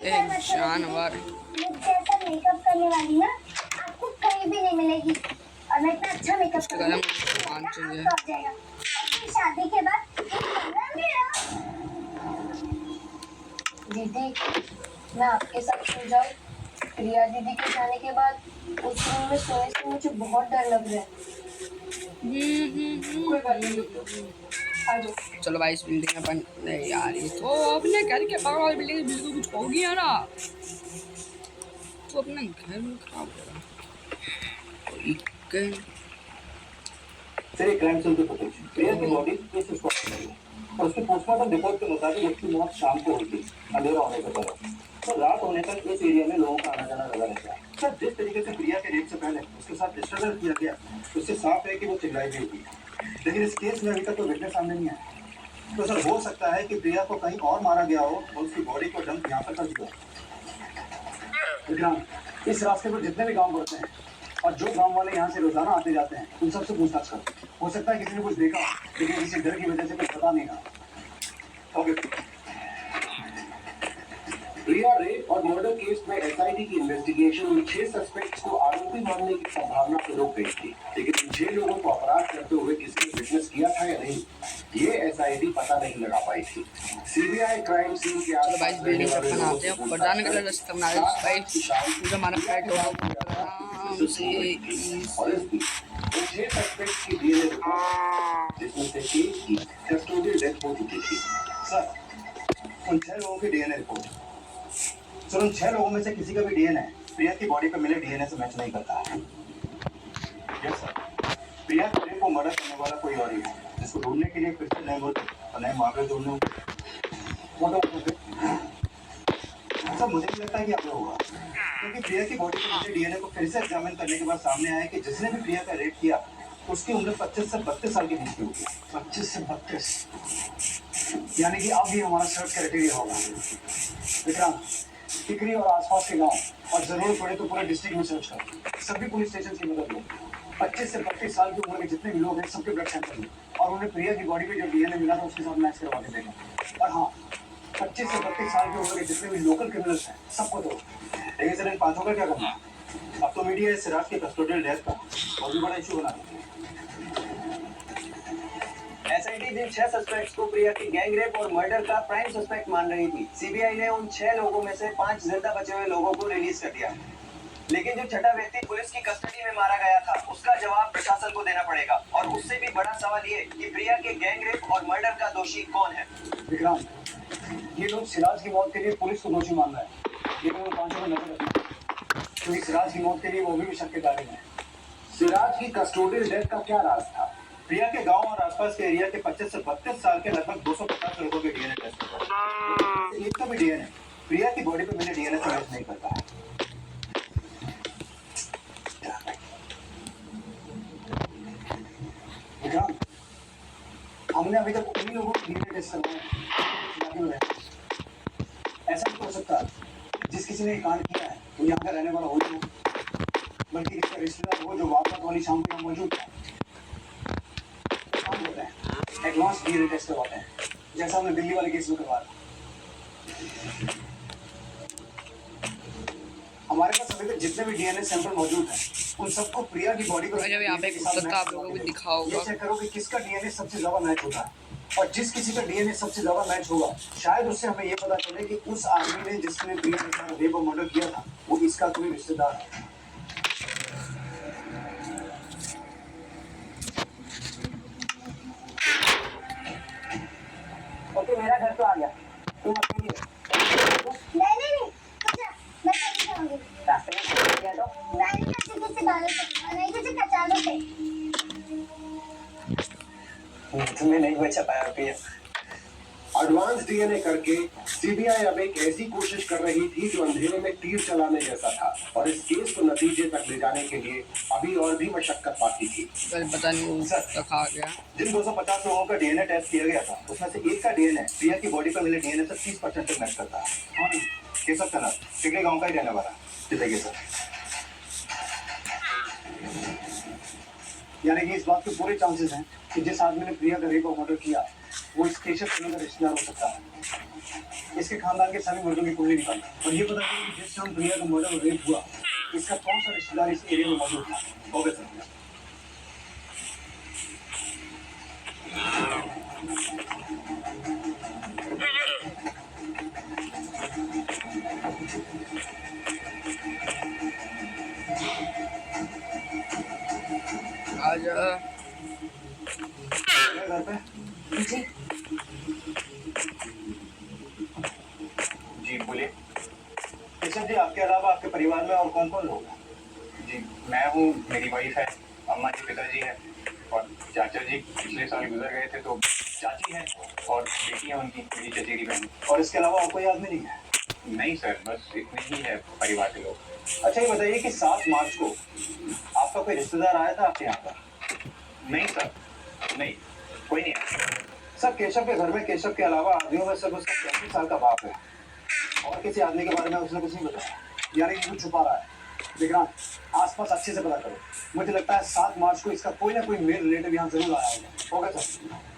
एक जानवर। जैसा मेकअप करने वाली ना आपको कहीं भी नहीं मिलेगी और मैं इतना अच्छा मेकअप करूंगी शादी के बाद दीदी मैं आपके साथ सो जाऊं। प्रिया दीदी के जाने के बाद उस रूम में सोने से मुझे बहुत डर लग रहा है। कोई बात नहीं, आ जाओ। चलो भाई इस बिल्डिंग में अपन नहीं यार ये तो अपने घर के बगल वाली बिल्डिंग कुछ हो गया ना तो अपना घर में खराब हो रहा। सर एक क्राइम सीन की फुटेज प्रिया की बॉडी केस स्पॉट हुई है और उसके पोस्टमार्टम रिपोर्ट के मुताबिक उसकी मौत शाम को हुई थी अंधेरा होने के बाद। तो रात होने तक इस एरिया में लोगों का आना जाना लगा रहता है। सर जिस तरीके से प्रिया के रेप से पहले उसके साथ स्ट्रगल किया गया उससे साफ है कि वो चिल्लाई भी होगी, लेकिन इस केस में अभी तक कोई विटनेस सामने नहीं आया। तो सर हो सकता है कि प्रिया को कहीं और मारा गया हो और उसकी बॉडी को डंप यहाँ पर कर दिया। विक्रांत इस रास्ते पर जितने भी गाँव बढ़ते हैं और जो गांव वाले यहाँ से रोजाना आते जाते हैं उन सबसे पूछताछ करो। हो सकता है किसी ने कुछ देखा लेकिन किसी डर की वजह से कुछ पता नहीं रहा। ओके। प्रिया रेप और मर्डर केस में एसआईटी की इन्वेस्टिगेशन उन 6 सस्पेक्ट्स को आरोपी मानने की संभावना से रोक गई थी, लेकिन इन 6 लोगों को अपराध करते हुए किसी ने विटनेस किया था या नहीं ये एसआईटी पता नहीं लगा पाई थी। सीबीआई क्राइम सीन के आसपास बिल्डिंग में बनाते हैं प्रधान का रास्ता बना रहे हैं भाई पूरा हमारा फ्लैट हो और इसकी उन 6 सस्पेक्ट्स की डीएनए रिपोर्ट जिसमें से एक की कस्टोडियल डेथ हो चुकी थी। सर उन 6 लोगों की डीएनए रिपोर्ट सर उन 6 लोगों में से किसी का भी डीएनए प्रिया की बॉडी पर मिले डीएनए से मैच नहीं करता है। यस सर, प्रिया के को मर्डर करने वाला कोई और ही है जिसको ढूंढने के लिए फिर से नए मुल्क और नए मामले ढूंढने होंगे। सर मुझे नहीं लगता कि आप लोग होगा क्योंकि प्रिया की बॉडी पर मिले डीएनए को फिर से एग्जामिन करने के बाद सामने आया कि जिसने भी प्रिया का रेप किया उसकी उम्र 25 से 32 साल के बीच की होगी। 25 से 32 यानी कि अब भी हमारा सर्च क्राइटेरिया होगा। विक्रांत टिकरी और आसपास के गांव और जरूरत पड़े तो पूरे डिस्ट्रिक्ट में सर्च करो। सभी पुलिस स्टेशन की मदद लो। 25 से 32 साल की उम्र के जितने भी लोग हैं सबके ब्लड सैंपल लो और उन्हें प्रिया की बॉडी पे जो डीएनए मिला था उसके साथ मैच करवा के देना। और हाँ 25 से 32 साल की उम्र के जितने भी लोकल क्रिमिनल्स हैं सबको दो। लेकिन सर इन 5 का क्या करना? अब तो मीडिया इस सिराज के कस्टोडियल डेथ का और भी बड़ा इशू बना देती है। एसआईटी जिन 6 सस्पेक्ट्स को प्रिया की गैंग रेप और मर्डर का प्राइम सस्पेक्ट मान रही थी, सीबीआई ने उन 6 लोगों में से 5 जिंदा बचे हुए लोगों को रिलीज कर दिया। लेकिन जो छठा व्यक्ति पुलिस की कस्टडी में मारा गया था उसका जवाब प्रशासन को देना पड़ेगा और उससे भी बड़ा सवाल ये कि प्रिया के गैंग रेप और मर्डर का दोषी कौन है। विक्रांत ये लोग सिराज की मौत के लिए पुलिस को दोषी मान रहा है लेकिन वो 5 को नजर रखना क्योंकि सिराज की मौत के लिए वो भी शक के दायरे में है। सिराज की कस्टोडियल डेथ का क्या राज था? प्रिया के गांव और आसपास के एरिया के 25 से 32 साल के लगभग 250 लोगों के डीएनए टेस्ट हुआ। एक का भी डीएनए प्रिया की बॉडी पे मिले डीएनए से मैच नहीं करता है। हमने अभी तक उन्हीं लोगों को डीएनए टेस्ट करवाया है। ऐसा नहीं हो सकता जिस किसी ने कांड किया है वो यहाँ का रहने वाला हो बल्कि इसका रिश्तेदार हो जो वारदात वाली शाम को मौजूद था। एडवांस डीएनए टेस्ट करवाते हैं जैसा हमने दिल्ली वाले केस में करवाया। हमारे पास अभी तक जितने भी डीएनए सैंपल मौजूद हैं उन सबको प्रिया की बॉडी पर यहाँ पे आप लोगों को दिखा होगा। ये चेक करो कि किसका डीएनए सबसे ज्यादा मैच होता है और जिस किसी का डीएनए सबसे ज्यादा मैच होगा शायद उससे हमें ये पता चले कि उस आदमी ने जिसने प्रिया के साथ रेप और मर्डर किया था वो इसका कोई रिश्तेदार है। ओके मेरा घर तो आ गया, तुम अकेली हो। नहीं मैं कैसे जाऊंगी? रास्ते में गया तो नहीं किसी बारे में नहीं किसी कचालों से तुम्हें नहीं बचा पाया प्रिया। एडवांस डीएनए करके सीबीआई अब एक ऐसी कोशिश कर रही थी जो अंधेरे में तीर चलाने जैसा था और इस केस को नतीजे तक ले जाने के लिए अभी और भी मशक्कत बाकी थी। पता नहीं तक आ गया। जिन 250 लोगों का डीएनए टेस्ट किया गया था उसमें से एक का डीएनए प्रिया की बॉडी पर मिले डीएनए से 30% तक मैच करता है। केसर का नाम टिकरे गांव का ही रहने वाला है सर। यानी कि इस बात के पूरे चांसेस हैं कि जिस आदमी ने प्रिया का रेप और मर्डर किया वो इस केशव का रिश्तेदार हो सकता है। इसके खानदान के सभी मुर्दों की कुंडली निकाली और ये पता चला कि जिस टाइम प्रिया का मर्डर और रेप हुआ, इसका कौन सा रिश्तेदार इस एरिया में मौजूद था। Okay sir. आजा घर पे जी। जी बोलिए। केशव जी, आपके अलावा आपके परिवार में और कौन कौन लोग हैं? जी मैं हूँ, मेरी वाइफ है, अम्मा जी पिताजी है और चाचा जी पिछले साल गुजर गए थे, तो चाची है और बेटी है उनकी, मेरी चचेरी बहन। और इसके अलावा और कोई आदमी नहीं है? नहीं सर, बस इतने ही है परिवार के लोग। अच्छा ये बताइए कि 7 मार्च को आपका कोई रिश्तेदार आया था आपके यहाँ पर? नहीं सर, नहीं, कोई नहीं आया। सर केशव के घर में केशव के अलावा आदमियों में सिर्फ उसका 35 साल का बाप है और किसी आदमी के बारे में उसने कुछ नहीं बताया, यानी कि कुछ छुपा रहा है। विक्रांत, आसपास अच्छे से पता करो। मुझे लगता है 7 मार्च को इसका कोई ना कोई मेल रिलेटिव यहाँ जरूर आया होगा। Okay sir.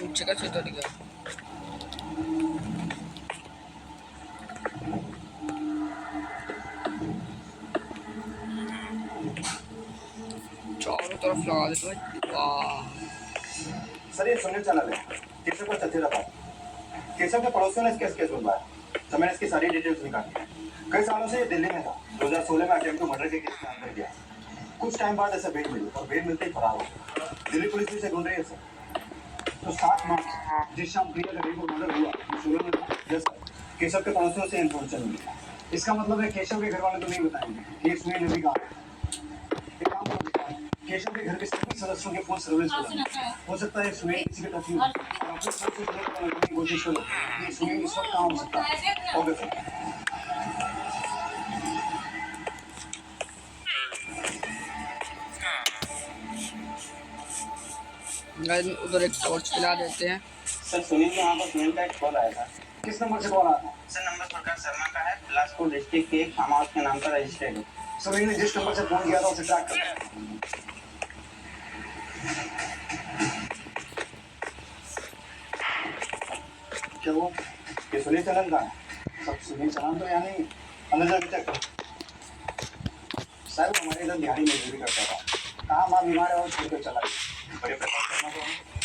नीचे का चेता दिखा। चारों तरफ लगा देते भाई। वाह सर ये सुनील चैनल है, केशव का चचेरा था। केशव के पड़ोसियों ने इसका केस बनवाया, तो मैंने इसकी सारी डिटेल्स निकाली। कई सालों से ये दिल्ली में था। 2016 में अटेम्प्ट टू मर्डर के केस में अंदर गया। कुछ टाइम बाद ऐसा बेल मिली और बेल मिलते ही फरार हो गया। दिल्ली पुलिस भी इसे ढूंढ रही है सर। तो 7 मार्च जिस शाम प्रिया का रेप और मर्डर हुआ, 16 में यस सर, केशव के पड़ोसियों से इन्फॉर्मेशन मिली। इसका मतलब है केशव के घर वाले तो नहीं बताएंगे कि सुनील नदी कहाँ है। एक काम करो, केशव के घर के सभी सदस्यों के फोन सर्विस हो सकता है सुनील किसी के टच में और अपने फोन से कनेक्ट करने की कोशिश करो कि सुनील इस वक्त कहाँ हो सकता है। Okay sir. उधर एक टॉर्च पिला देते हैं। सर सुनील के यहाँ पर सुनील का एक कॉल आया था। किस नंबर से कॉल आया था? सर नंबर प्रकाश शर्मा का है, बिलासपुर डिस्ट्रिक्ट के एक फार्म हाउस के नाम पर रजिस्टर्ड है। सुनील ने जिस नंबर से फोन किया था उसे ट्रैक कर। क्या हुआ? ये सुनील चलन का है? सब सुनील चलन तो यहाँ नहीं, अंदर जाके चेक करो। शायद हमारे इधर दिहाड़ी मजदूरी करता था। कहाँ माँ बीमार है और छोड़ कर चला गया। बड़े प्रकाश शर्मा को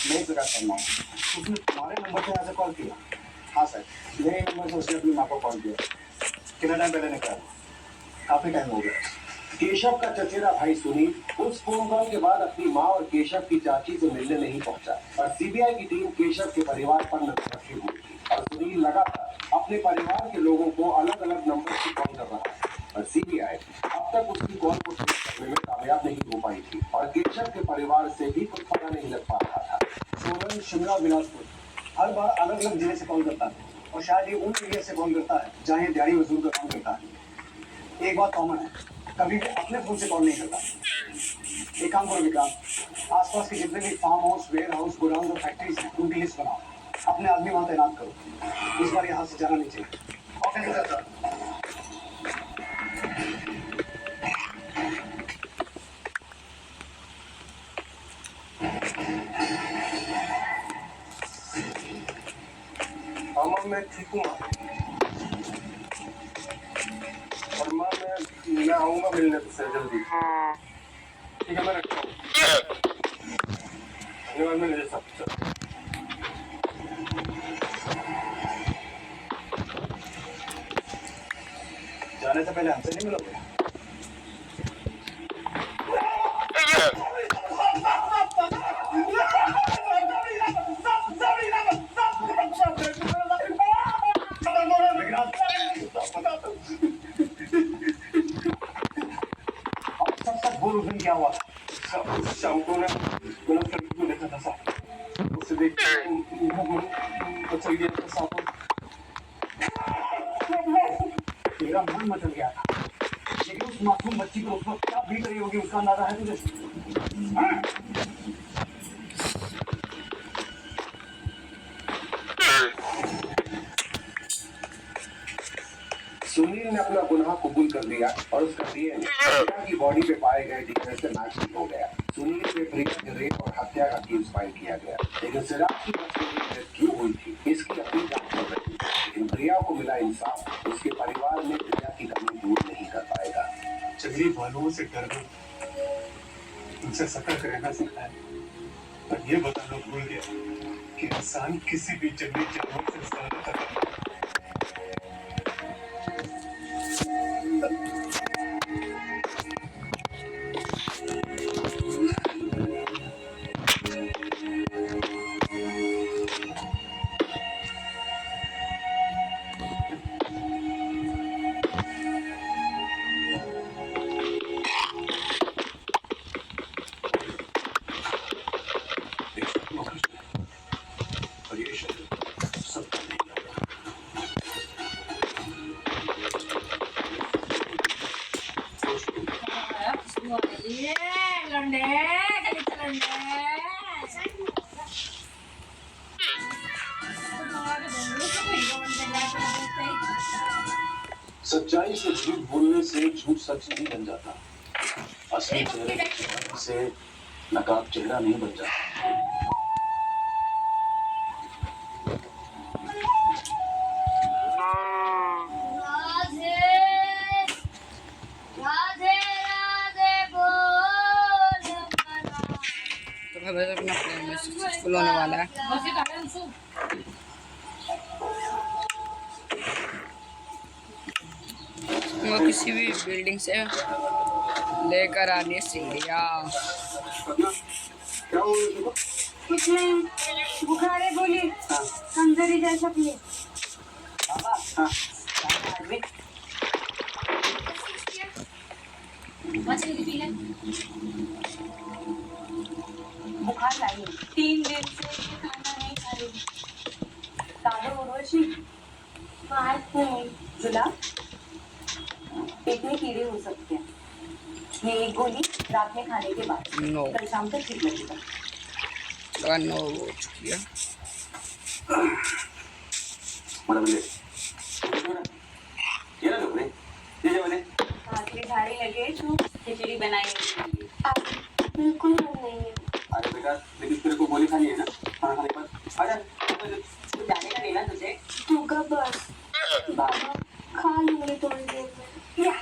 नहीं प्रकाश शर्मा, उसने तुम्हारे नंबर से यहाँ से कॉल किया? हाँ सर, मेरे नंबर से उसने अपनी माँ को कॉल किया। कितना टाइम पहले निकला? काफी टाइम हो गया। केशव का चचेरा भाई सुनील उस फोन कॉल के बाद अपनी मां और केशव की चाची से मिलने नहीं पहुंचा और सीबीआई की टीम केशव के परिवार पर नजर रखी हुई थी और सुनील लगातार अपने परिवार के लोगों को अलग अलग नंबर से कॉल कर रहा है और सीबीआई अब तक उसकी कॉल को ट्रेस करने में कामयाब नहीं हो पाई थी और केशव के परिवार से भी कुछ पता नहीं लग पा रहा था। सोलन, शिमला, बिलासपुर हर बार अलग अलग जिले से कॉल करता है और शायद ये उन एरिया से कॉल करता है जहाँ ये दिहाड़ी मजदूर का काम करता है। एक बात कॉमन है, कभी भी अपने फोन से कॉल नहीं करता। एक काम करो विक्रांत, आसपास के जितने भी farmhouse, warehouse, godown और फैक्ट्रीज हैं उनकी लिस्ट बनाओ। अपने आदमी वहाँ तैनात करो। इस बार यहाँ से जाना नहीं चाहिए। Okay sir. हाँ मैं ठीक हूँ और माँ मैं आऊँगा मिलने तुझसे जल्दी। ठीक है मैं रखता हूँ। धन्यवाद मेरे साथ। जाने से पहले हमसे नहीं मिलोगे? बोल उस दिन क्या हुआ? शाम को ना मैंने लड़की को देखा था साहब, उसे देख तो चल गया था साहब। तेरा मन मचल गया था, लेकिन उस मासूम बच्ची को उस वक्त क्या बीत रही होगी उसका अंदाजा है तुझे? हाँ? सुनील ने अपना गुनाह कबूल कर लिया और उसका डीएनए प्रिया की बॉडी पे पाए गए डीएनए से मैच हो गया। सुनील पे प्रिया के रेप और हत्या का केस फाइल किया गया, लेकिन सिराज की डेथ क्यों हुई थी इसकी अपनी जांच चल रही है। लेकिन प्रिया को मिला इंसाफ, उसके परिवार में प्रिया की कमी दूर नहीं कर पाएगा। जंगली भालुओं से डरना, उनसे सतर्क रहना सिखाया, और ये बताना भूल गया कि इंसान किसी भी जंगली जानवर से ज्यादा खतरनाक है। और ये शरीर सबका नहीं होगा। सच्चाई से झूठ बोलने से झूठ सच नहीं बन जाता, असली चेहरे से नकाब चेहरा नहीं बन जाता। राधे राधे राधे बोल तो भाई बस अपना प्लान में सक्सेसफुल होने वाला है। वो किसी भी बिल्डिंग से लेकर आनी है सीढ़ियाँ। क्या हो रहा है? कुछ नहीं, बुखार है, बोली कमजोरी जैसा पिए। बुखार लाई 3 दिन से खाना नहीं खा रही। ताबड़ उर्वशी बात नहीं जुला, पेट में कीड़े हो सकते हैं। ये एक गोली रात में खाने के बाद नो कल शाम तक ठीक लगेगा। लगा नो हो चुकी है। आखिरी भारी लगे तो खिचड़ी बनाएंगे। बिल्कुल नहीं है। अरे बेटा, लेकिन तेरे को गोली खानी है ना खाना खाने के बाद। आजा, तू जाने का नहीं ना तुझे। तू कब बस बाबा खा लूंगी थोड़ी देर में। या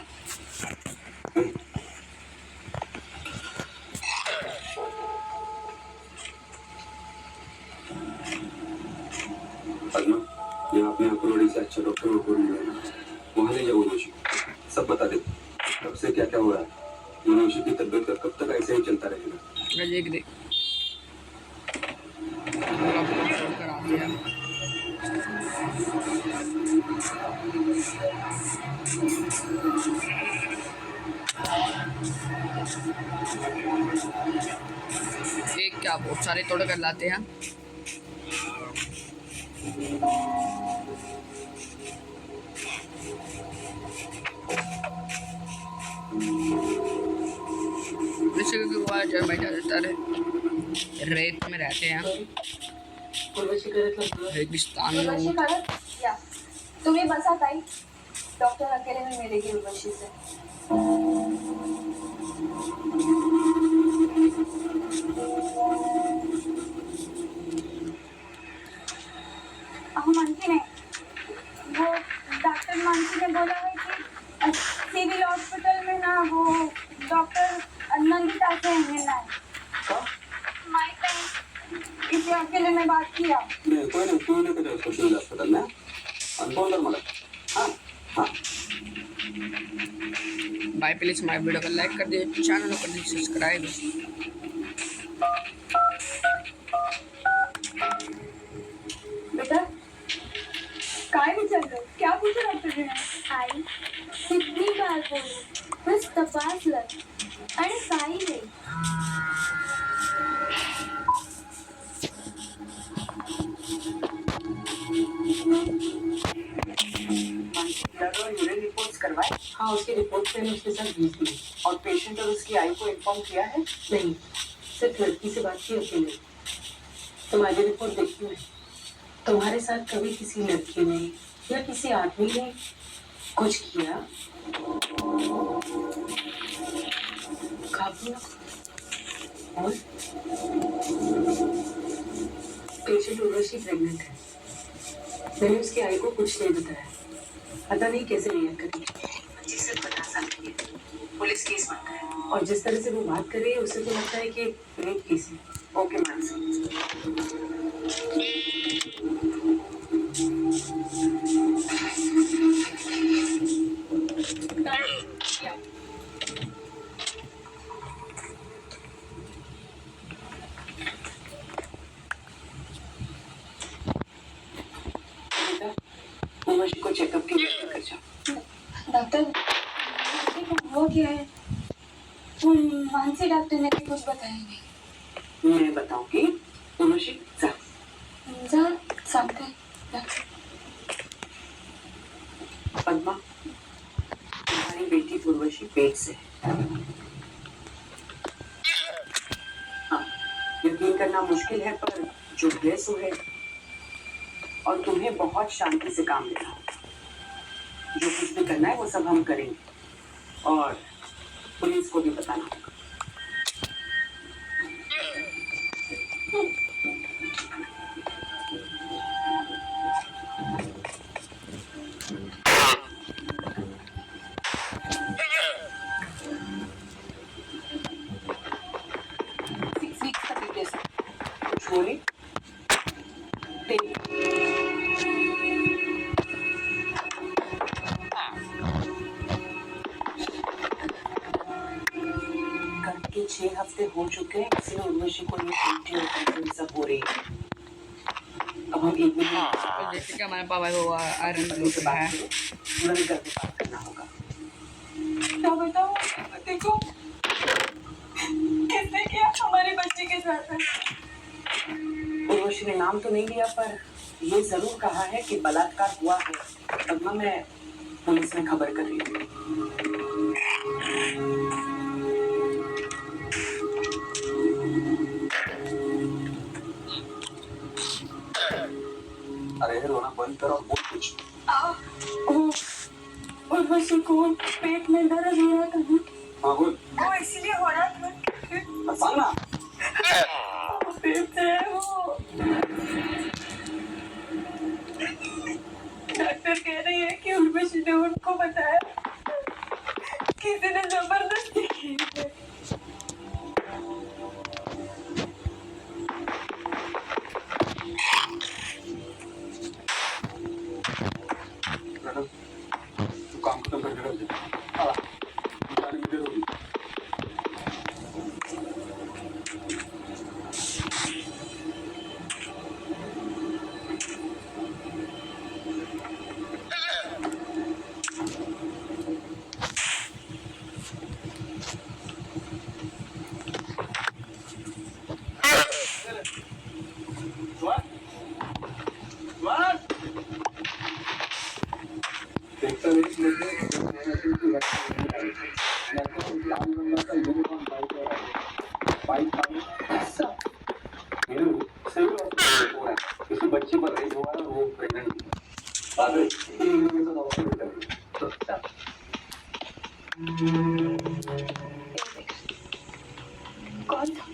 पद्मा, यहाँ अपने अप्रोडी से अच्छा डॉक्टर को ढूंढ लेना, वहाँ ले जाओ उर्वशी, सब बता दे कब से क्या क्या हो रहा है। उर्वशी की तबीयत का कब तक ऐसे ही चलता रहेगा। देख देख कराते हैं। एक क्या बहुत सारे तोड़ कर लाते हैं। रेत में रहते हैं रेगिस्तान में। उर्वशी करत या तुम्हें बसा ताई डॉक्टर अकेले में मिलेगी उर्वशी से। मानसी ने वो डॉक्टर मानसी ने बोला है कि सिविल हॉस्पिटल में ना वो डॉक्टर नंदिता से मिलना है। इसे अकेले में बात किया। नहीं कोई नहीं, तू लेकर जाओ उसको सिविल अस्पताल में, अनफोन कर मला। हाँ हाँ भाई प्लीज हमारे वीडियो को लाइक कर दीजिए, चैनल को कर दीजिए सब्सक्राइब। बेटा काय विचार कर, क्या पूछा डॉक्टर ने? आई कितनी बार बोलू बस तपासलं आणि काही नाही। यूरिन रिपोर्ट्स करवाए? हाँ, उसकी रिपोर्ट मैंने उसके साथ भेज दी। और पेशेंट और उसकी आई को इन्फॉर्म किया है? नहीं, सिर्फ लड़की से बात की अकेले। तुम्हारी रिपोर्ट देखी मैं, तुम्हारे साथ कभी किसी लड़की ने या किसी आदमी ने कुछ किया खाबू और पेशेंट उर्वशी प्रेग्नेंट है। मैंने उसकी आई को कुछ नहीं बताया, पता नहीं कैसे रिएक्ट करेगी। जिसे बता सकती है पुलिस केस बनता है, और जिस तरह से वो बात कर रही है उससे तो लगता है कि रेप केस है। ओके मानसी, उर्वशी को चेकअप के लिए लेकर जाओ। डॉक्टर वो क्या है? मानसी डॉक्टर ने भी कुछ बताया नहीं। मैं बताऊंगी। उर्वशी जा जा सकते डॉक्टर। पद्मा, तुम्हारी बेटी उर्वशी पेट से है। हाँ, यकीन करना मुश्किल है पर जो है सो है, और तुम्हें बहुत शांति से काम लेना होगा। जो कुछ भी करना है वो सब हम करेंगे, और पुलिस को भी बताना होगा। कुछ बोली? के 6 हफ्ते हो चुके हैं, इसलिए उर्वशी को ये उल्टी और कंफ्यूजन सब हो रही है। अब हम एक मिनट जैसे कि हमारे पापा को आयरन से से बात है। करो, तुरंत घर पे बात करना होगा। क्या बताओ? देखो किसने किया हमारे बच्चे के साथ? उर्वशी ने नाम तो नहीं लिया, पर ये जरूर कहा है कि बलात्कार हुआ है। पद्मा, मैं पुलिस में खबर कर रही हूँ। अरे रोना बंद करो, बोल कुछ। उर्वशी को पेट में दर्द हो रहा था ना? हाँ बोल। वो इसलिए हो रहा था। सांग ना। पेट से है वो। डॉक्टर कह रही है कि उर्वशी ने उनको बताया, किसी ने जबरदस्ती की है। तू काम खत्म करके रख दे। हाँ, जाने में देर होगी। देखता नहीं किसी बच्ची पर रेप हुआ है, वो प्रेग्नेंट कौन था?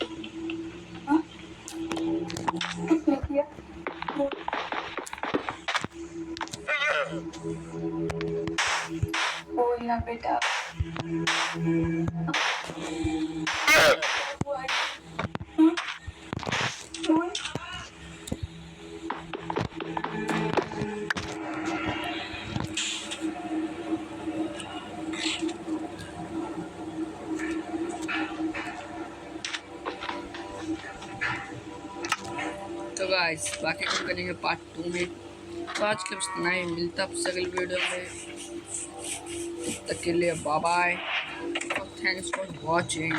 हाँ? किसने किया? बोलना बेटा। बोल। तो गाइस बाकी हम करेंगे पार्ट 2 में। तो आज के बस इतना ही, मिलता है आपसे अगली वीडियो में। तब तक के लिए bye bye, thanks for watching.